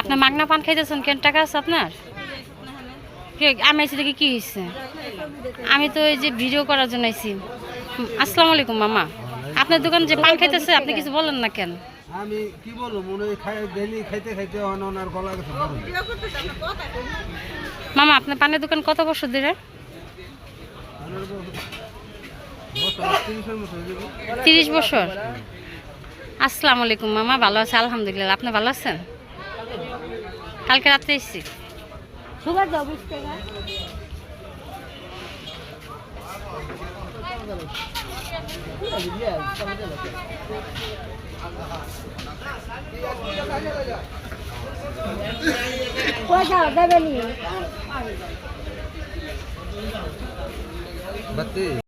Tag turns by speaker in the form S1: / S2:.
S1: আপনার মাগনা পান খাইতেছেন কেন? টাকা আছে আপনার? আমি আইসি দেখি কি হয়েছে? আমি তো এই যে ভিডিও করার জন্য আইসি। আসসালামু আলাইকুম মামা। আপনার দোকান যে পান খাইতেছে আপনি কিছু বলেন না কেন?
S2: আমি কি বলবো, মনে হয় ডেলি খাইতে খাইতে ওনার গলা গেছে।
S1: মামা আপনার পানের দোকান কত বছর ধরে? 30 বছর। আসসালামু আলাইকুম মামা, ভালো আছে? আলহামদুলিল্লাহ। আপনি ভালো আছেন? কালকে রাত্রে এসেছি।
S2: বাতি